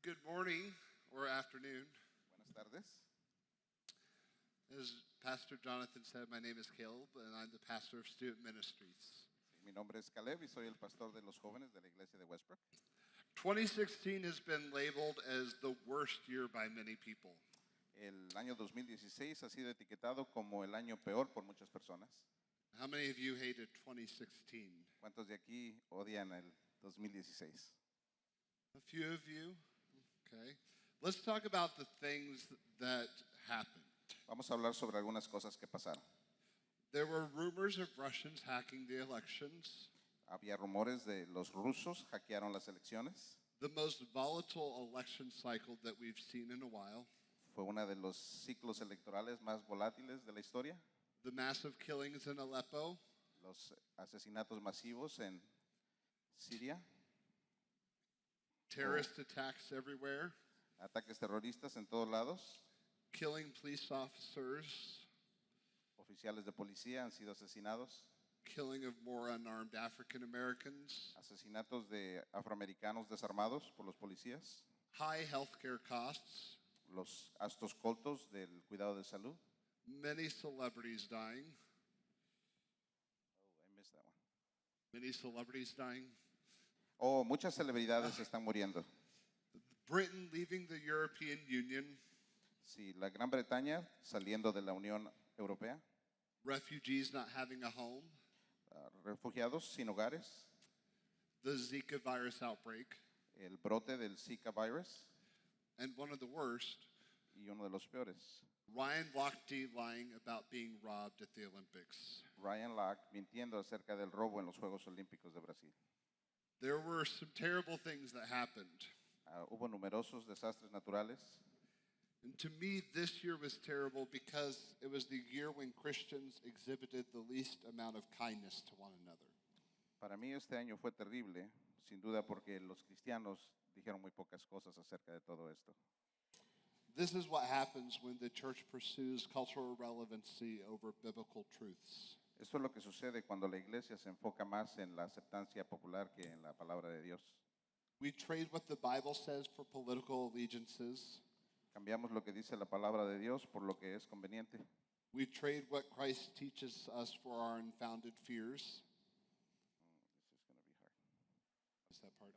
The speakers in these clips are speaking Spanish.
Good morning or afternoon. Buenas tardes. As Pastor Jonathan said, my name is Caleb, and I'm the pastor of Student Ministries. Sí, mi nombre es Caleb y soy el pastor de los jóvenes de la iglesia de Westbrook. 2016 has been labeled as the worst year by many people. El año 2016 ha sido etiquetado como el año peor por muchas personas. How many of you hated 2016? ¿Cuántos de aquí odian el 2016? A few of you. Okay. Let's talk about the things that happened. Vamos a hablar sobre algunas cosas que pasaron. There were rumors of Russians hacking the elections. Había rumores de los rusos hackearon las elecciones. The most volatile election cycle that we've seen in a while. Fue uno de los ciclos electorales más volátiles de la historia. The massive killings in Aleppo. Los asesinatos masivos en Siria. Terrorist attacks everywhere. Ataques terroristas en todos lados. Killing police officers. Oficiales de policía han sido asesinados. Killing of more unarmed African Americans. Asesinatos de afroamericanos desarmados por los policías. High healthcare costs. Los gastos altos del cuidado de salud. Many celebrities dying. Oh, I missed that one. Many celebrities dying. Oh, muchas celebridades están muriendo. Britain leaving the European Union. Sí, la Gran Bretaña saliendo de la Unión Europea. Refugees not having a home. Refugiados sin hogares. The Zika virus outbreak. El brote del Zika virus. And one of the worst, Y uno de los peores. Ryan Lochte lying about being robbed at the Olympics. Ryan Locke mintiendo acerca del robo en los Juegos Olímpicos de Brasil. There were some terrible things that happened. Hubo numerosos desastres naturales. And to me, this year was terrible because it was the year when Christians exhibited the least amount of kindness to one another. Para mí este año fue terrible, sin duda porque los cristianos dijeron muy pocas cosas acerca de todo esto. This is what happens when the church pursues cultural relevancy over biblical truths. Esto es lo que sucede cuando la iglesia se enfoca más en la aceptancia popular que en la palabra de Dios. We trade what the Bible says for political allegiances. Cambiamos lo que dice la palabra de Dios por lo que es conveniente. We trade what Christ teaches us for our unfounded fears. This is going to be hard. Is that part?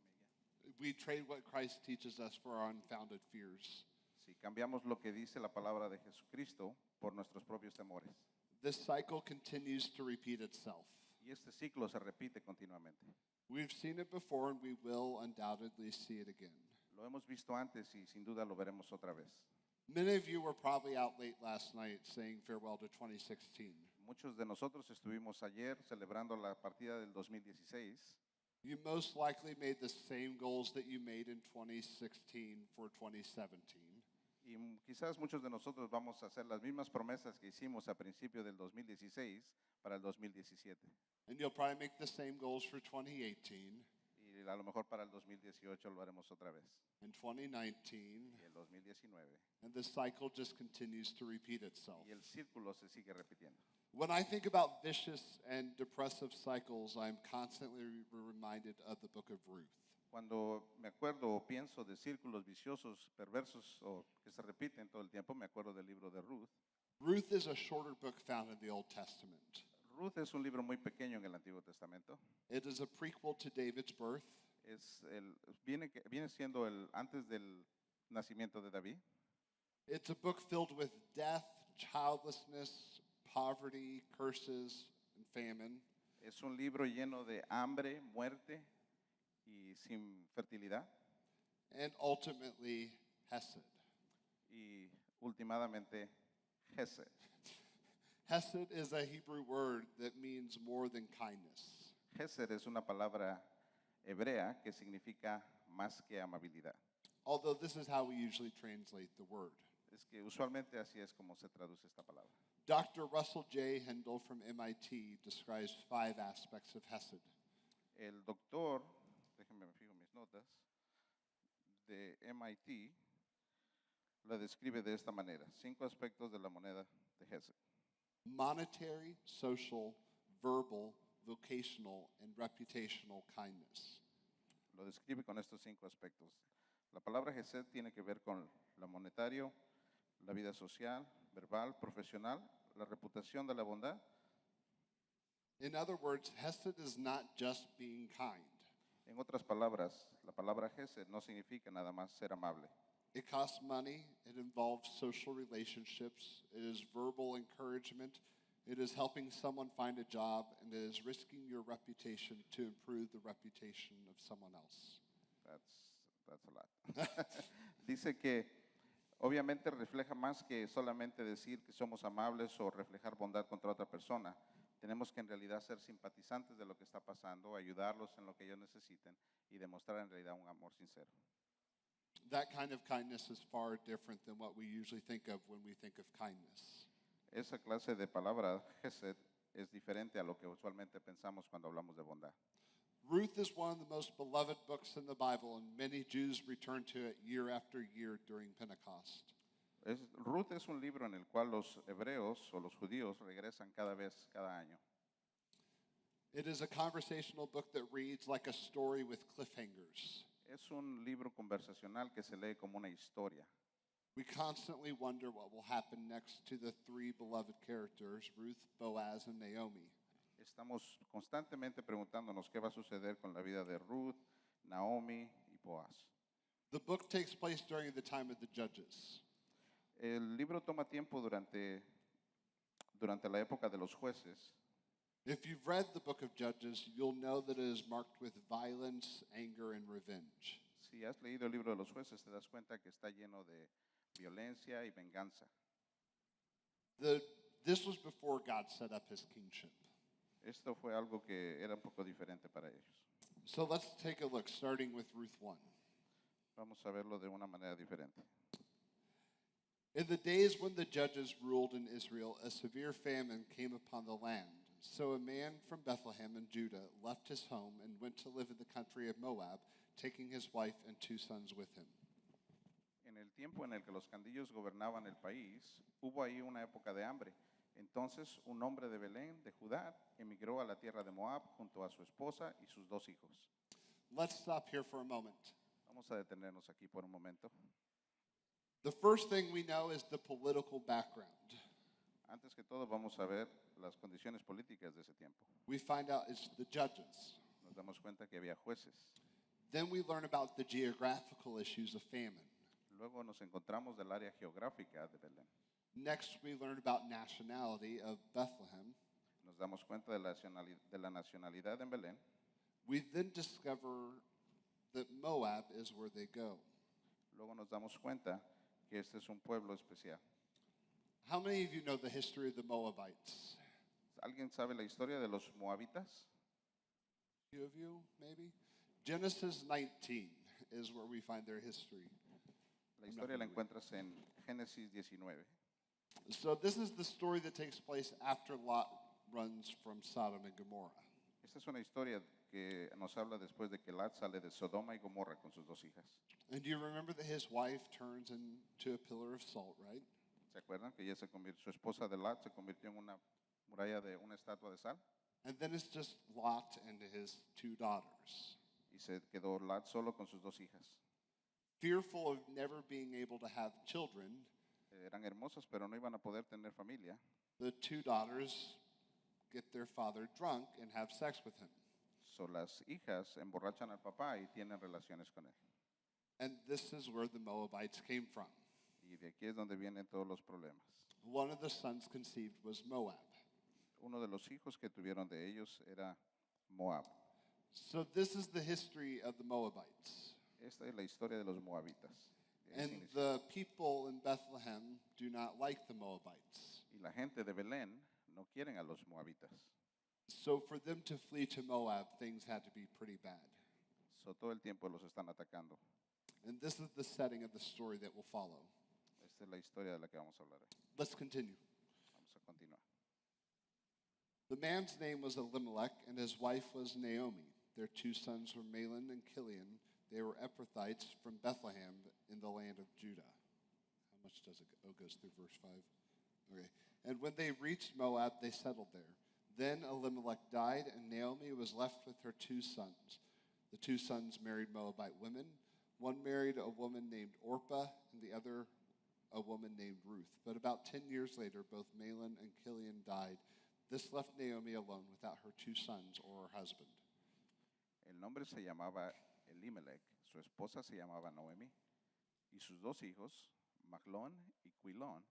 We trade what Christ teaches us for our unfounded fears. Sí, cambiamos lo que dice la palabra de Jesucristo por nuestros propios temores. This cycle continues to repeat itself. Y este ciclo se repite continuamente. We've seen it before and we will undoubtedly see it again. Lo hemos visto antes y sin duda lo veremos otra vez. Many of you were probably out late last night saying farewell to 2016. Muchos de nosotros estuvimos ayer celebrando la partida del 2016. You most likely made the same goals that you made in 2016 for 2017. Y quizás muchos de nosotros vamos a hacer las mismas promesas que hicimos a principio del 2016 para el 2017. And you'll probably make the same goals for 2018 Y a lo mejor para el 2018 lo haremos otra vez. and 2019. Y el 2019. And the cycle just continues to repeat itself. Y el círculo se sigue repitiendo. When I think about vicious and depressive cycles, I'm constantly reminded of the book of Ruth. Cuando me acuerdo o pienso de círculos viciosos, perversos o que se repiten todo el tiempo, me acuerdo del libro de Ruth. Ruth is a shorter book found in the Old Testament. Ruth es un libro muy pequeño en el Antiguo Testamento. It is a prequel to David's birth. Viene siendo el antes del nacimiento de David. It's a book filled with death, childlessness, poverty, curses, and famine. Es un libro lleno de hambre, muerte y sin fertilidad. And ultimately, Hesed. Y últimamente, Hesed. Hesed is a Hebrew word that means more than kindness. Hesed es una palabra hebrea que significa más que amabilidad. Although this is how we usually translate the word. Es que usualmente así es como se traduce esta palabra. Dr. Russell J. Hendel from MIT describes 5 aspects of Hesed. El doctor, déjenme me fijo mis notas, de MIT, la describe de esta manera: 5 aspectos de la moneda de Hesed. Monetary, social, verbal, vocational, and reputational kindness. Lo describe con estos 5 aspectos: La palabra Gesed tiene que ver con lo monetario, la vida social, verbal, profesional, la reputación de la bondad. In other words, Hesed is not just being kind. En otras palabras, la palabra Gesed no significa nada más ser amable. It costs money, it involves social relationships, it is verbal encouragement, it is helping someone find a job, and it is risking your reputation to improve the reputation of someone else. That's a lot. Dice que obviamente refleja más que solamente decir que somos amables o reflejar bondad contra otra persona. Tenemos que en realidad ser simpatizantes de lo que está pasando, ayudarlos en lo que ellos necesiten y demostrar en realidad un amor sincero. That kind of kindness is far different than what we usually think of when we think of kindness. Esa clase de palabra, Gesed, es diferente a lo que usualmente pensamos cuando hablamos de bondad. Ruth is one of the most beloved books in the Bible, and many Jews return to it year after year during Pentecost. Ruth es un libro en el cual los hebreos o los judíos regresan cada vez, cada año. It is a conversational book that reads like a story with cliffhangers. Es un libro conversacional que se lee como una historia. We constantly wonder what will happen next to the three beloved characters, Ruth, Boaz, and Naomi. Estamos constantemente preguntándonos qué va a suceder con la vida de Ruth, Naomi y Boaz. The book takes place during the time of the Judges. El libro toma tiempo durante la época de los jueces. If you've read the book of Judges, you'll know that it is marked with violence, anger, and revenge. Si has leído el libro de los jueces, te das cuenta que está lleno de violencia y venganza. This was before God set up his kingship. Esto fue algo que era un poco diferente para ellos. So let's take a look, starting with Ruth 1. Vamos a verlo de una manera diferente. In the days when the judges ruled in Israel, a severe famine came upon the land. So a man from Bethlehem in Judah left his home and went to live in the country of Moab, taking his wife and 2 sons with him. En el tiempo en el que los candillos gobernaban el país, hubo ahí una época de hambre. Entonces un hombre de Belén, de Judá, emigró a la tierra de Moab junto a su esposa y sus 2 hijos. Let's stop here for a moment. Vamos a detenernos aquí por un momento. The first thing we know is the political background. Antes que todo vamos a ver las condiciones políticas de ese tiempo. We find out it's the judges. Nos damos cuenta que había jueces. Then we learn about the geographical issues of famine. Luego nos encontramos del área geográfica de Belén. Next, we learn about nationality of Bethlehem. Nos damos cuenta de la nacionalidad en Belén. We then discover that Moab is where they go. Luego nos damos cuenta que este es un pueblo especial. How many of you know the history of the Moabites? ¿Alguien sabe la historia de los moabitas? A few of you, maybe? Genesis 19 is where we find their history. La historia la encuentras en Génesis 19. So this is the story that takes place after Lot runs from Sodom and Gomorrah. Esta es una historia que nos habla después de que Lot sale de Sodoma y Gomorra con sus 2 hijas. And do you remember that his wife turns into a pillar of salt, right? ¿Se acuerdan que ella su esposa de Lot se convirtió en una muralla de una estatua de sal? And then it's just Lot and his 2 daughters. Y se quedó Lot solo con sus 2 hijas. Fearful of never being able to have children, Eran hermosas, pero no iban a poder tener familia. the 2 daughters get their father drunk and have sex with him. So las hijas emborrachan al papá y tienen relaciones con él. And this is where the Moabites came from. Y de aquí es donde vienen todos los problemas. One of the sons conceived was Moab. Uno de los hijos que tuvieron de ellos era Moab. So this is the history of the Moabites. Esta es la historia de los moabitas. And the people in Bethlehem do not like the Moabites. Y la gente de Belén no quieren a los moabitas. So for them to flee to Moab, things had to be pretty bad. So todo el tiempo los están atacando. And this is the setting of the story that will follow. Esta es la historia de la que vamos a hablar. Let's continue. Vamos a continuar. The man's name was Elimelech, and his wife was Naomi. Their 2 sons were Mahlon and Chilion. They were Ephrathites from Bethlehem in the land of Judah. How much does it go? Oh, it goes through verse 5. Okay. And when they reached Moab, they settled there. Then Elimelech died, and Naomi was left with her 2 sons. The 2 sons married Moabite women. One married a woman named Orpah, and the other a woman named Ruth. But about 10 years later, both Mahlon and Chilion died. This left Naomi alone without her 2 sons or her husband. El nombre se llamaba Elimelech, su esposa se llamaba Noemi, y sus 2 hijos, Mahlón y Quilón,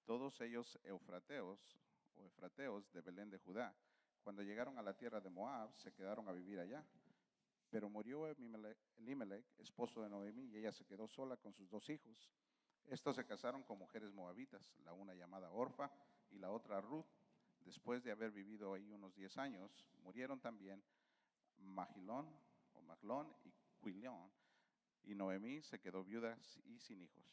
todos ellos efrateos de Belén de Judá. Cuando llegaron a la tierra de Moab, se quedaron a vivir allá. Pero murió Elimelech, esposo de Noemi, y ella se quedó sola con sus 2 hijos. Estos se casaron con mujeres moabitas, la una llamada Orfa y la otra Ruth. Después de haber vivido ahí unos 10 años, murieron también Mahlón y Quilión, y Noemí se quedó viuda y sin hijos.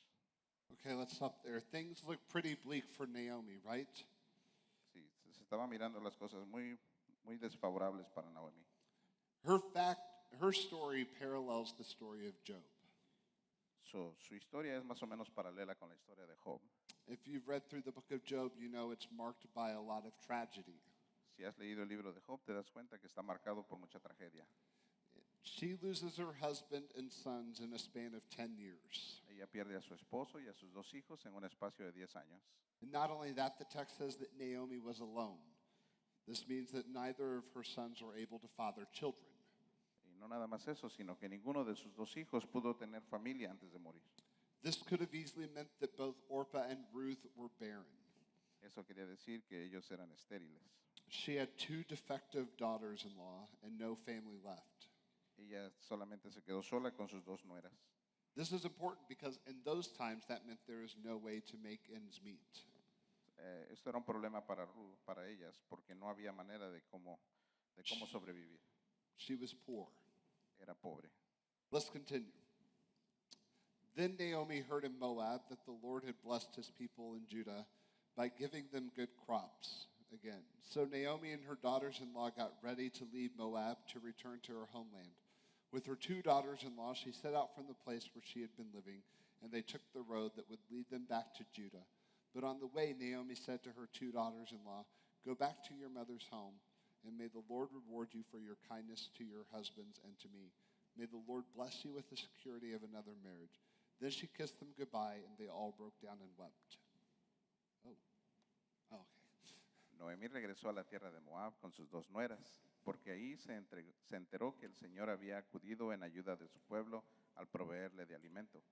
Okay, let's stop there. Things look pretty bleak for Naomi, right? Sí, se estaban mirando las cosas muy, muy desfavorables para Noemí. Her story parallels the story of Job. Su historia es más o menos paralela con la historia de Job. If you've read through the book of Job, you know it's marked by a lot of tragedy. Si has leído el libro de Job, te das cuenta que está marcado por mucha tragedia. She loses her husband and sons in a span of 10 years. Ella pierde a su esposo y a sus 2 hijos en un espacio de 10 años. And not only that, the text says that Naomi was alone. This means that neither of her sons were able to father children. Y no nada más eso, sino que ninguno de sus 2 hijos pudo tener familia antes de morir. This could have easily meant that both Orpah and Ruth were barren. Eso quería decir que ellos eran estériles. She had 2 defective daughters-in-law and no family left. Ella solamente se quedó sola con sus 2 nueras. This is important because in those times that meant there is no way to make ends meet. Esto era un problema para ellas porque no había manera de cómo sobrevivir. She was poor. Era pobre. Let's continue. Then Naomi heard in Moab that the Lord had blessed his people in Judah by giving them good crops again. So Naomi and her daughters-in-law got ready to leave Moab to return to her homeland. With her 2 daughters-in-law, she set out from the place where she had been living, and they took the road that would lead them back to Judah. But on the way, Naomi said to her 2 daughters-in-law, "Go back to your mother's home, and may the Lord reward you for your kindness to your husbands and to me. May the Lord bless you with the security of another marriage." Then she kissed them goodbye, and they all broke down and wept. Okay. Noemí regresó a la tierra de Moab con sus 2 nueras, porque ahí se enteró que el Señor había acudido en ayuda de su pueblo al proveerle de alimento.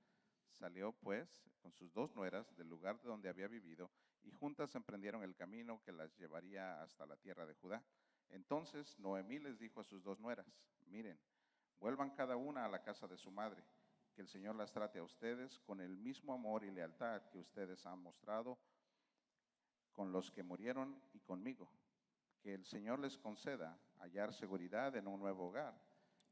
Salió, pues, con sus 2 nueras del lugar donde había vivido, y juntas emprendieron el camino que las llevaría hasta la tierra de Judá. Entonces Noemí les dijo a sus 2 nueras: "Miren, vuelvan cada una a la casa de su madre, que el Señor las trate a ustedes con el mismo amor y lealtad que ustedes han mostrado con los que murieron y conmigo. Que el Señor les conceda hallar seguridad en un nuevo hogar,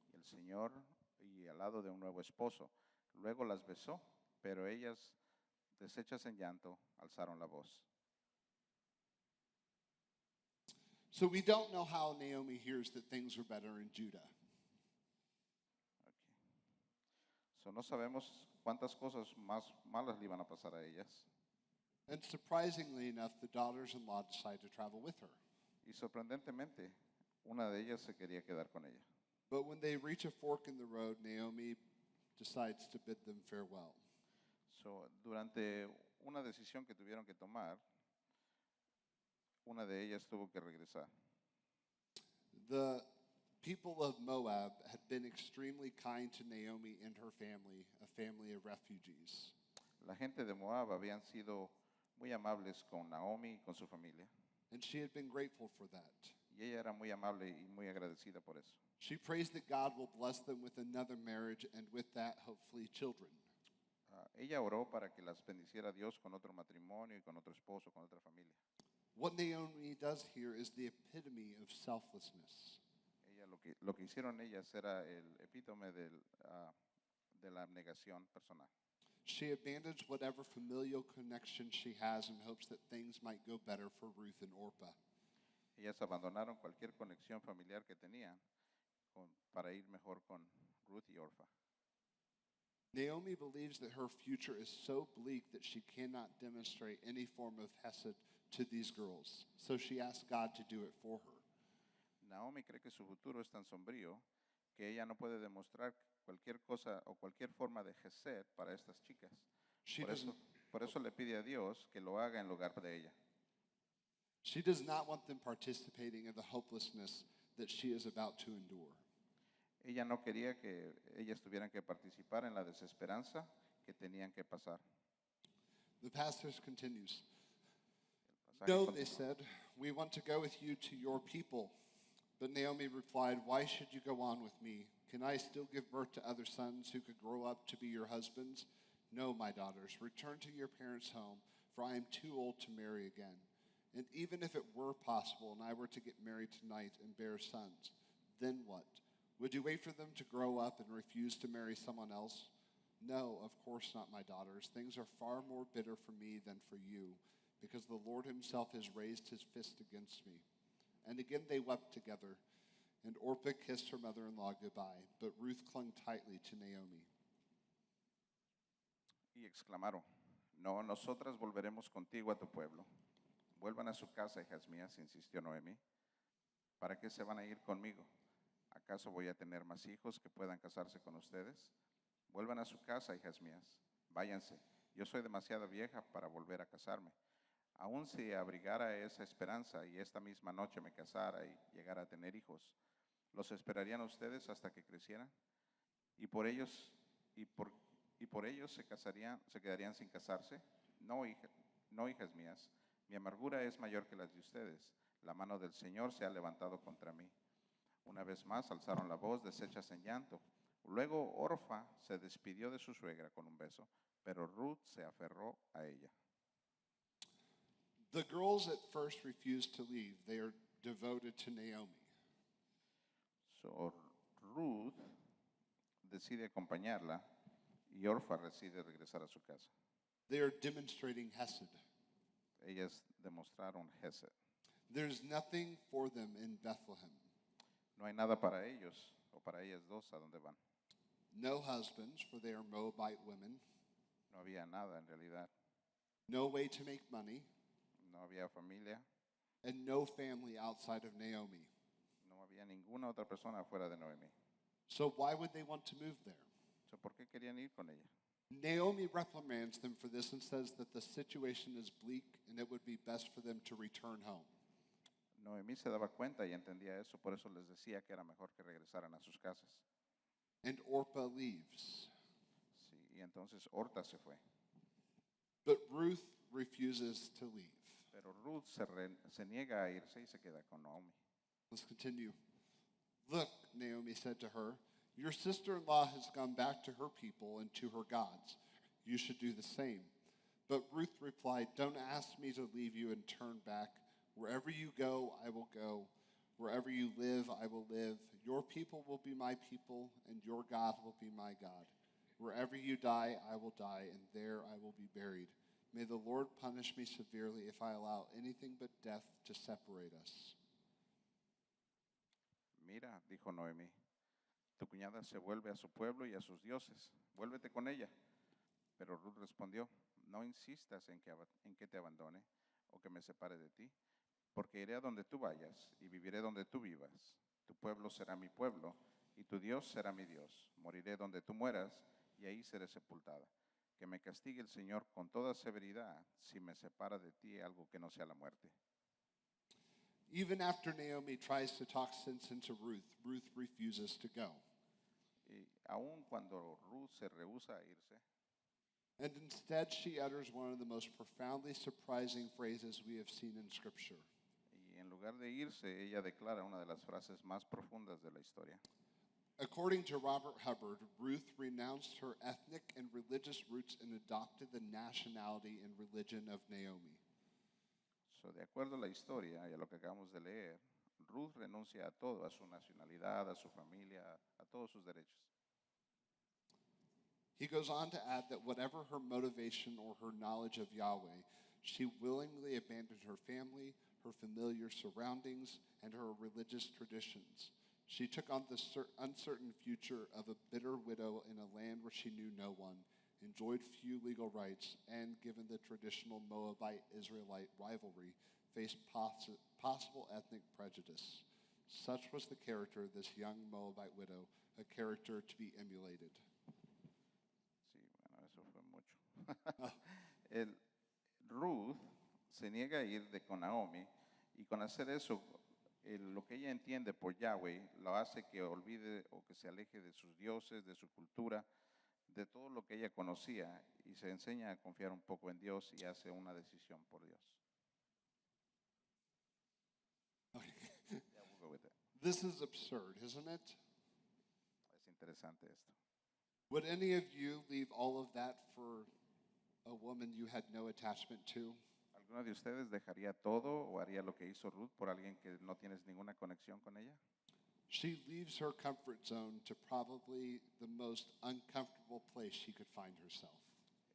y el Señor y al lado de un nuevo esposo." Luego las besó, pero ellas, deshechas en llanto, alzaron la voz. So we don't know how Naomi hears that things are better in Judah. Okay. So no sabemos cuántas cosas más malas le iban a pasar a ellas. And surprisingly enough, the daughters-in-law decide to travel with her. Y sorprendentemente, una de ellas se quería quedar con ella. But when they reach a fork in the road, Naomi decides to bid them farewell. So, durante una decisión que tuvieron que tomar, una de ellas tuvo que regresar. The people of Moab had been extremely kind to Naomi and her family, a family of refugees. La gente de Moab habían sido muy amables con Naomi y con su familia. And she had been grateful for that. Y ella era muy amable y muy agradecida por eso. She prays that God will bless them with another marriage and with that, hopefully, children. Ella oró para que las bendiciera Dios con otro matrimonio y con otro esposo, con otra familia. What Naomi does here is the epitome of selflessness. Ella, lo que hicieron ellas era el epítome de la abnegación personal. She abandons whatever familial connection she has in hopes that things might go better for Ruth and Orpah. Ellas abandonaron cualquier conexión familiar que tenían para ir mejor con Ruth y Orpah. Naomi believes that her future is so bleak that she cannot demonstrate any form of hesed to these girls. So she asks God to do it for her. Naomi cree que su futuro es tan sombrío que ella no puede demostrar cualquier cosa o cualquier forma de ejercer para estas chicas. She doesn't, Por eso le pide a Dios que lo haga en lugar de ella. she does not want them participating in the hopelessness that she is about to endure. Ella no quería que ellas tuvieran que participar en la desesperanza que tenían que pasar. The passage continues. El pasaje No, continúa. they said, we want to go with you to your people. But Naomi replied, why should you go on with me? Can I still give birth to other sons who could grow up to be your husbands? No, my daughters, return to your parents' home, for I am too old to marry again. And even if it were possible and I were to get married tonight and bear sons, then what? Would you wait for them to grow up and refuse to marry someone else? No, of course not, my daughters. Things are far more bitter for me than for you, because the Lord himself has raised his fist against me. And again they wept together, and Orpah kissed her mother-in-law goodbye, but Ruth clung tightly to Naomi. Y exclamaron, no, nosotras volveremos contigo a tu pueblo. Vuelvan a su casa, hijas mías, insistió Noemi. ¿Para qué se van a ir conmigo? ¿Acaso voy a tener más hijos que puedan casarse con ustedes? Vuelvan a su casa, hijas mías. Váyanse. Yo soy demasiado vieja para volver a casarme. Aún si abrigara esa esperanza y esta misma noche me casara y llegara a tener hijos, ¿los esperarían ustedes hasta que crecieran? ¿Y por ellos se quedarían sin casarse? No, hijas mías. Mi amargura es mayor que las de ustedes. La mano del Señor se ha levantado contra mí. Una vez más alzaron la voz, deshechas en llanto. Luego Orfa se despidió de su suegra con un beso, pero Ruth se aferró a ella. The girls at first refused to leave. They are devoted to Naomi. So, Ruth decide acompañarla y Orfa decide regresar a su casa. They are demonstrating hesed. Ellas demostraron Hesed. There's nothing for them in Bethlehem. No hay nada para ellos o para ellas dos a donde van. No husbands, for they are Moabite women. No había nada en realidad. No way to make money. No había familia. And no family outside of Naomi. No había ninguna otra persona afuera de Noemi. So why would they want to move there? So, ¿por qué querían ir con ella? Naomi reprimands them for this and says that the situation is bleak and it would be best for them to return home. Noemí se daba cuenta y entendía eso, por eso les decía que era mejor que regresaran a sus casas. And Orpah leaves. Sí, y entonces Orta se fue. But Ruth refuses to leave. Pero Ruth se niega a irse y se queda con Naomi. Let's continue. Look, Naomi said to her, your sister-in-law has gone back to her people and to her gods. You should do the same. But Ruth replied, don't ask me to leave you and turn back. Wherever you go, I will go. Wherever you live, I will live. Your people will be my people, and your God will be my God. Wherever you die, I will die, and there I will be buried. May the Lord punish me severely if I allow anything but death to separate us. Mira, dijo Noemí, tu cuñada se vuelve a su pueblo y a sus dioses. Vuélvete con ella. Pero Ruth respondió, no insistas en que te abandone o que me separe de ti, porque iré a donde tú vayas y viviré donde tú vivas. Tu pueblo será mi pueblo y tu Dios será mi Dios. Moriré donde tú mueras y ahí seré sepultada. Que me castigue el Señor con toda severidad si me separa de ti algo que no sea la muerte. Even after Naomi tries to talk sense into Ruth, Ruth refuses to go. Y aun cuando Ruth se rehúsa a irse, And instead, she utters one of the most profoundly surprising phrases we have seen in Scripture. y en lugar de irse, ella declara una de las frases más profundas de la historia. According to Robert Hubbard, Ruth renounced her ethnic and religious roots and adopted the nationality and religion of Naomi. So, de acuerdo a la historia y a lo que acabamos de leer, Ruth renuncia a todo, a su nacionalidad, a su familia, a todos sus derechos. He goes on to add that whatever her motivation or her knowledge of Yahweh, she willingly abandoned her family, her familiar surroundings, and her religious traditions. She took on the uncertain future of a bitter widow in a land where she knew no one, enjoyed few legal rights, and given the traditional Moabite-Israelite rivalry, faced possible ethnic prejudice. Such was the character of this young Moabite widow, a character to be emulated. Sí, bueno, eso fue mucho. El, Ruth se niega a ir con Naomi y con hacer eso, lo que ella entiende por Yahweh lo hace que olvide o que se aleje de sus dioses, de su cultura, de todo lo que ella conocía y se enseña a confiar un poco en Dios y hace una decisión por Dios. Okay. Yeah, we'll go with it. This is absurd, isn't it? Es interesante esto. Would any of you leave all of that for a woman you had no attachment to? ¿Alguno de ustedes dejaría todo o haría lo que hizo Ruth por alguien que no tienes ninguna conexión con ella? She leaves her comfort zone to probably the most uncomfortable place she could find herself.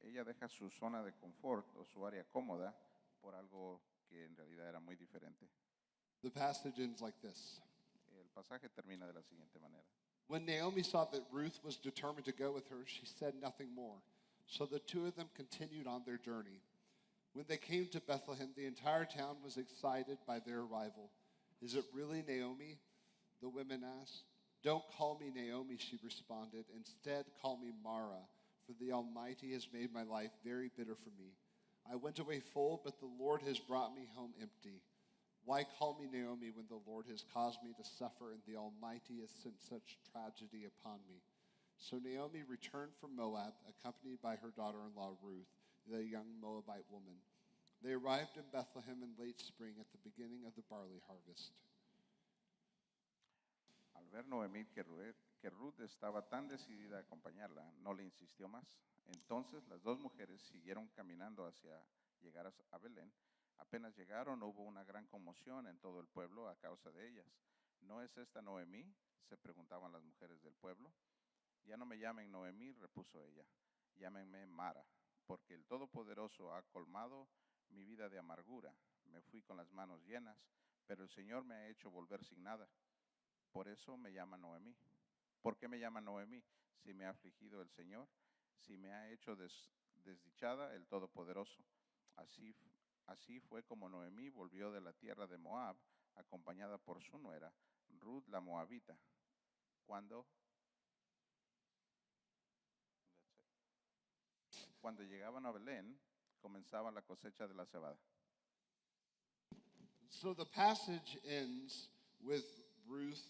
Ella deja su zona de confort o su área cómoda por algo que en realidad era muy diferente. The passage ends like this. El pasaje termina de la siguiente manera. When Naomi saw that Ruth was determined to go with her, she said nothing more. So the two of them continued on their journey. When they came to Bethlehem, the entire town was excited by their arrival. Is it really Naomi? The women asked. Don't call me Naomi, she responded. Instead, call me Mara, for the Almighty has made my life very bitter for me. I went away full, but the Lord has brought me home empty. Why call me Naomi when the Lord has caused me to suffer and the Almighty has sent such tragedy upon me? So Naomi returned from Moab, accompanied by her daughter-in-law Ruth, the young Moabite woman. They arrived in Bethlehem in late spring at the beginning of the barley harvest. Al ver Noemí que Ruth estaba tan decidida a acompañarla, no le insistió más. Entonces las dos mujeres siguieron caminando hacia llegar a Belén. Apenas llegaron, hubo una gran conmoción en todo el pueblo a causa de ellas. ¿No es esta Noemí?, se preguntaban las mujeres del pueblo. Ya no me llamen Noemí, repuso ella, llámenme Mara, porque el Todopoderoso ha colmado mi vida de amargura. Me fui con las manos llenas, pero el Señor me ha hecho volver sin nada. Por eso me llama Noemí. ¿Por qué me llama Noemí? Si me ha afligido el Señor, si me ha hecho desdichada el Todopoderoso. Así fue como Noemí volvió de la tierra de Moab, acompañada por su nuera, Ruth la Moabita. Cuando llegaban a Belén, comenzaba la cosecha de la cebada. So the passage ends with Ruth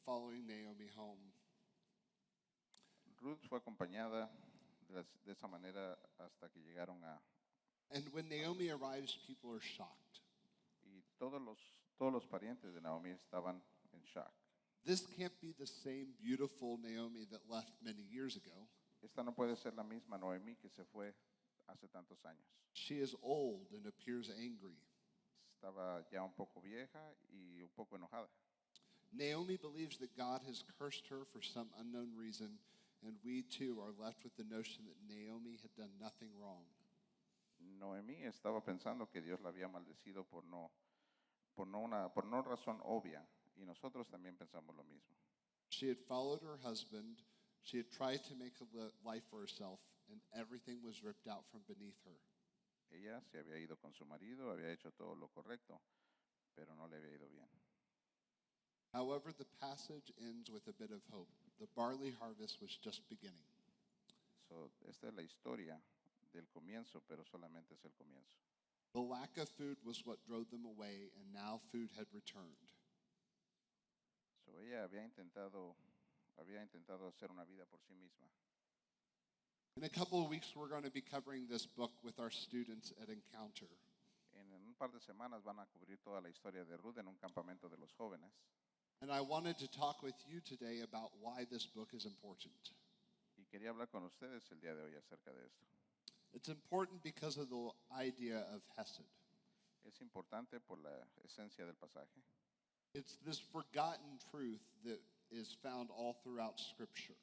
following Naomi home. Ruth fue acompañada de esa manera hasta que llegaron a... And when Naomi arrives, people are shocked. Y todos los parientes de Naomi estaban en shock. This can't be the same beautiful Naomi that left many years ago. Esta no puede ser la misma Noemí que se fue hace tantos años. She is old and appears angry. Estaba ya un poco vieja y un poco enojada. Naomi believes that God has cursed her for some unknown reason, and we too are left with the notion that Naomi had done nothing wrong. Noemí estaba pensando que Dios la había maldecido por no razón obvia, y nosotros también pensamos lo mismo. She had followed her husband, she had tried to make a life for herself, and everything was ripped out from beneath her. Ella se había ido con su marido, había hecho todo lo correcto, pero no le había ido bien. However, the passage ends with a bit of hope. The barley harvest was just beginning. Esta es la historia del comienzo, pero solamente es el comienzo. The lack of food was what drove them away, and now food had returned. Ella había intentado hacer una vida por sí misma. In a couple of weeks, we're going to be covering this book with our students at Encounter. En un par de semanas van a cubrir toda la historia de Ruth en un campamento de los jóvenes. And I wanted to talk with you today about why this book is important. Y quería hablar con ustedes el día de hoy acerca de esto. It's important because of the idea of Hesed. Es importante por la esencia del pasaje. It's this forgotten truth that is found all throughout Scripture.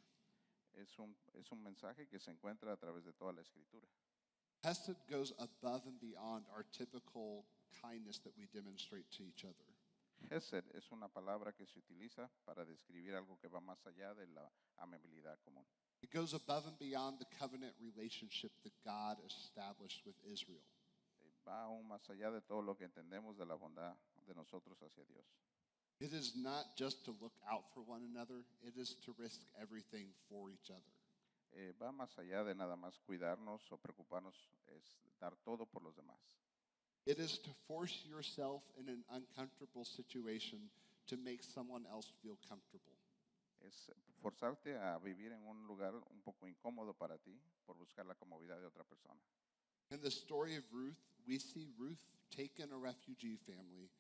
Es un mensaje que se encuentra a través de toda la escritura. Hesed goes above and beyond our typical kindness that we demonstrate to each other. Hesed es una palabra que se utiliza para describir algo que va más allá de la amabilidad común. It goes above and beyond the covenant relationship that God established with Israel. Va aún más allá de todo lo que entendemos de la bondad de nosotros hacia Dios. It is not just to look out for one another, it is to risk everything for each other. Va más allá de nada más cuidarnos o preocuparnos, es dar todo por los demás. It is to force yourself in an uncomfortable situation to make someone else feel comfortable. Es forzarte a vivir en un lugar un poco incómodo para ti por buscar la comodidad de otra persona. In the story of Ruth, we see Ruth take in a refugee family,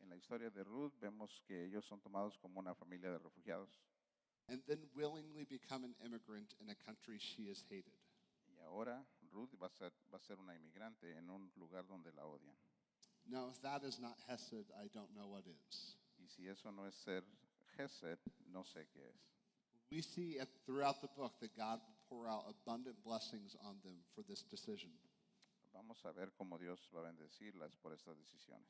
En la historia de Ruth vemos que ellos son tomados como una familia de refugiados and then willingly become an immigrant in a country she has hated. y ahora Ruth va a ser una inmigrante en un lugar donde la odian. Now, if that is not Hesed, I don't know what is. Y si eso no es ser Gesed, no sé qué es. We see throughout the book that God will pour out abundant blessings on them for this decision. Vamos a ver cómo Dios va a bendecirlas por estas decisiones.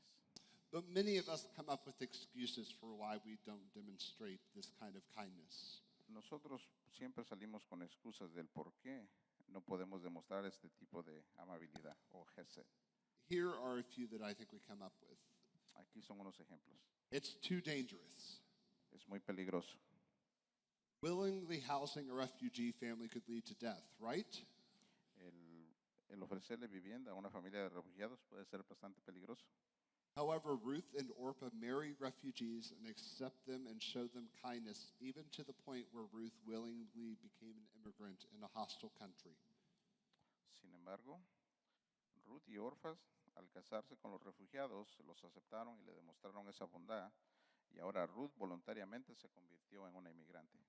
But many of us come up with excuses for why we don't demonstrate this kind of kindness. Nosotros siempre salimos con excusas del por qué no podemos demostrar este tipo de amabilidad o Gesed. Here are a few that I think we come up with. Aquí son unos ejemplos. It's too dangerous. Es muy peligroso. Willingly housing a refugee family could lead to death, right? El ofrecerle vivienda a una familia de refugiados puede ser bastante peligroso. However, Ruth and Orpah marry refugees and accept them and show them kindness, even to the point where Ruth willingly became an immigrant in a hostile country. Sin embargo, Ruth y Orfas, al casarse con los refugiados, los aceptaron y le demostraron esa bondad, y ahora Ruth voluntariamente se convirtió en una inmigrante.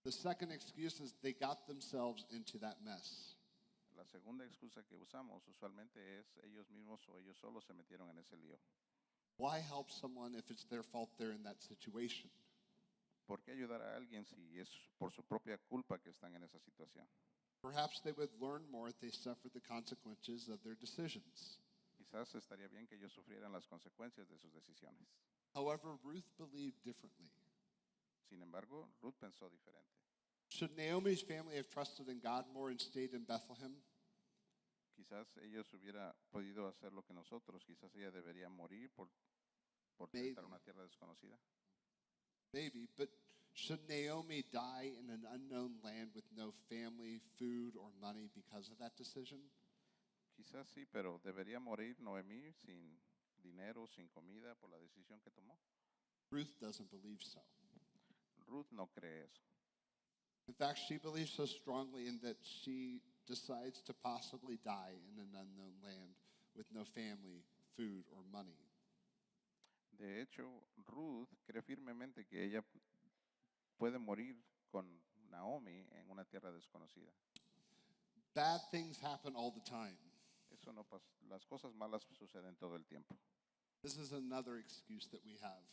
The second excuse is they got themselves into that mess. La segunda excusa que usamos usualmente es ellos mismos o ellos solos se metieron en ese lío. Why help someone if it's their fault they're in that situation? ¿Por qué ayudar a alguien si es por su propia culpa que están en esa situación? Perhaps they would learn more if they suffered the consequences of their decisions. Quizás estaría bien que ellos sufrieran las consecuencias de sus decisiones. However, Ruth believed differently. Sin embargo, Ruth pensó diferente. Should Naomi's family have trusted in God more and stayed in Bethlehem? Quizás ellos hubiera podido hacer lo que nosotros, quizás ella debería morir por Maybe. estar en una tierra desconocida. Maybe, but should Naomi die in an unknown land with no family, food, or money because of that decision? Quizás sí, pero debería morir Noemí sin dinero, sin comida por la decisión que tomó. Ruth doesn't believe so. Ruth no cree eso. In fact, she believes so strongly in that she decides to possibly die in an unknown land with no family, food, or money. De hecho, Ruth cree firmemente que ella puede morir con Naomi en una tierra desconocida. Bad things happen all the time. Eso no pasa. Las cosas malas suceden todo el tiempo. This is another excuse that we have.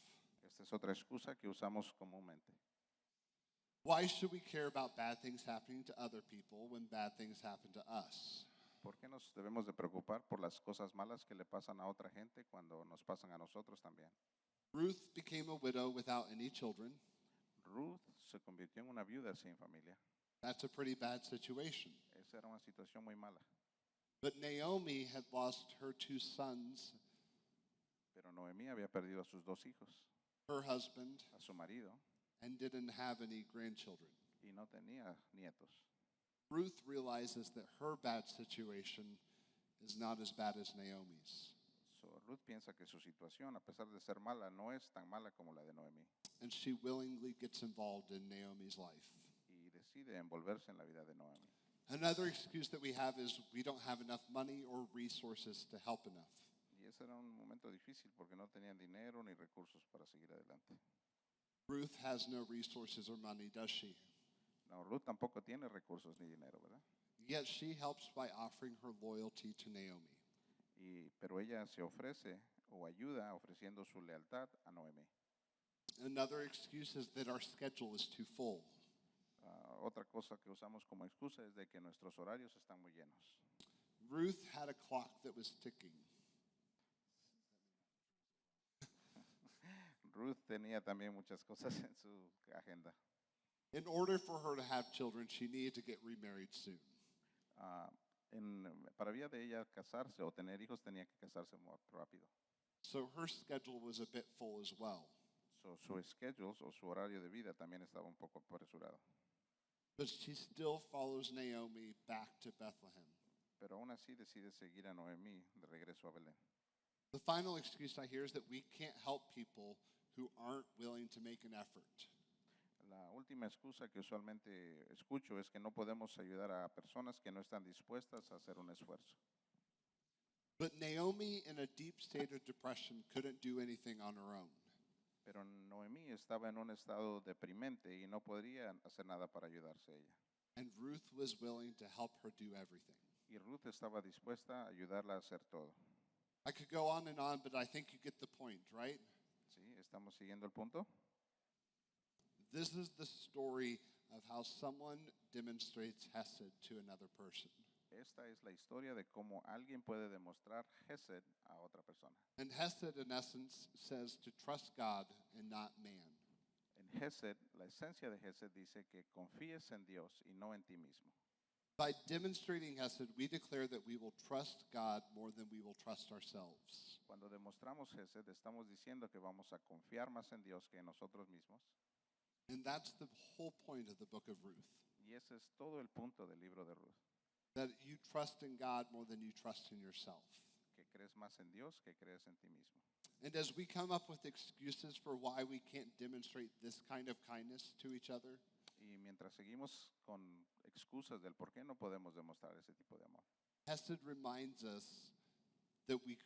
Esta es otra excusa que usamos comúnmente. Why should we care about bad things happening to other people when bad things happen to us? ¿Por qué nos debemos de preocupar por las cosas malas que le pasan a otra gente cuando nos pasan a nosotros también? Ruth became a widow without any children. Ruth se convirtió en una viuda sin familia. That's a pretty bad situation. Esa era una situación muy mala. But Naomi had lost her two sons, Pero Noemí había perdido a sus dos hijos, her husband, a su marido, and didn't have any grandchildren. y no tenía nietos. Ruth realizes that her bad situation is not as bad as Naomi's. So, Ruth piensa que su situación, a pesar de ser mala, no es tan mala como la de Noemí. And she willingly gets involved in Naomi's life. Y decide envolverse en la vida de Noemí. Another excuse that we have is we don't have enough money or resources to help enough. Y ese era un momento difícil porque no tenían dinero ni recursos para seguir adelante. Ruth has no resources or money, does she? No, Ruth tampoco tiene recursos ni dinero, ¿verdad? Yet she helps by offering her loyalty to Naomi. Pero ella se ofrece o ayuda ofreciendo su lealtad a Noemí. Another excuse is that our schedule is too full. Otra cosa que usamos como excusa es de que nuestros horarios están muy llenos. Ruth had a clock that was ticking. Ruth tenía también muchas cosas en su agenda. In order for her to have children, she needed to get remarried soon. Para vía de ella casarse o tener hijos tenía que casarse muy rápido. So her schedule was a bit full as well. So, su schedule o su horario de vida también estaba un poco apresurado. But she still follows Naomi back to Bethlehem. Pero aún así decide seguir a Noemí de regreso a Belén. The final excuse I hear is that we can't help people who aren't willing to make an effort. La última excusa que usualmente escucho es que no podemos ayudar a personas que no están dispuestas a hacer un esfuerzo. But Naomi, in a deep state of depression, couldn't do anything on her own. Pero Noemí estaba en un estado deprimente y no podría hacer nada para ayudarse a ella. And Ruth was willing to help her do everything. Y Ruth estaba dispuesta a ayudarla a hacer todo. I could go on, but I think you get the point, right? ¿Sí? ¿Estamos siguiendo el punto? This is the story of how someone demonstrates hesed to another person. Esta es la historia de cómo alguien puede demostrar Hesed a otra persona. And hesed, in essence, says to trust God and not man. En Hesed, la esencia de Hesed dice que confíes en Dios y no en ti mismo. By demonstrating hesed, we declare that we will trust God more than we will trust ourselves. Cuando demostramos Hesed, estamos diciendo que vamos a confiar más en Dios que en nosotros mismos. And that's the whole point of the book of Ruth. Y ese es todo el punto del libro de Ruth. That you trust in God more than you trust in yourself. Que crees más en Dios que crees en ti mismo. And as we come up with excuses for why we can't demonstrate this kind of kindness to each other, Y mientras seguimos con excusas del por qué no podemos demostrar ese tipo de amor, hesed reminds us that we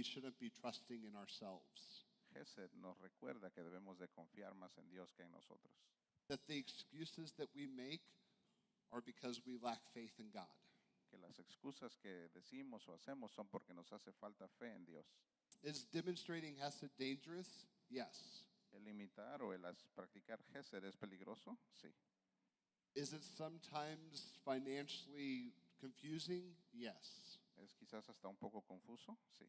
shouldn't be trusting in ourselves. Hesed nos recuerda que debemos de confiar más en Dios que en nosotros. That the excuses that we make are because we lack faith in God. Que las excusas que decimos o hacemos son porque nos hace falta fe en Dios. Is demonstrating hesed dangerous? Yes. ¿El imitar o practicar Hesed es peligroso? Sí. Is it sometimes financially confusing? Yes. ¿Es quizás hasta un poco confuso? Sí.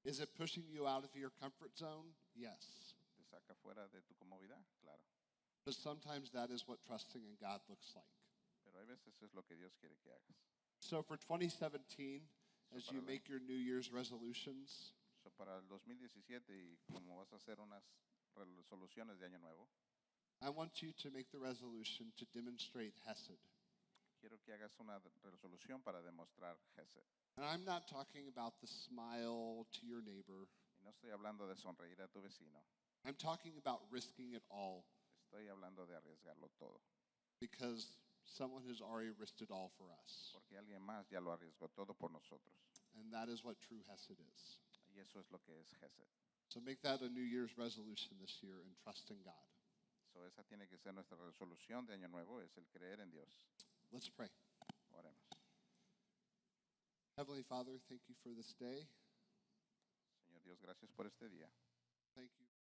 Is it pushing you out of your comfort zone? Yes. ¿Te saca fuera de tu comodidad? Claro. But sometimes that is what trusting in God looks like. Pero hay veces es lo que Dios quiere que hagas. So for 2017, as para you el make your New Year's resolutions, So, para el 2017 y como vas a hacer unas resoluciones de año nuevo, I want you to make the resolution to demonstrate hesed. quiero que hagas una resolución para demostrar Hesed. And I'm not talking about the smile to your neighbor. Y no estoy hablando de sonreír a tu vecino. I'm talking about risking it all Estoy hablando de arriesgarlo todo. because someone has already risked it all for us. Porque alguien más ya lo arriesgó todo por nosotros. And that is what true hesed is. Y eso es lo que es Hesed. So make that a New Year's resolution this year and trust in God. So, esa tiene que ser nuestra resolución de año nuevo, es el creer en Dios. Let's pray. Oremos. Heavenly Father, thank you for this day. Señor Dios, gracias por este día. Thank you.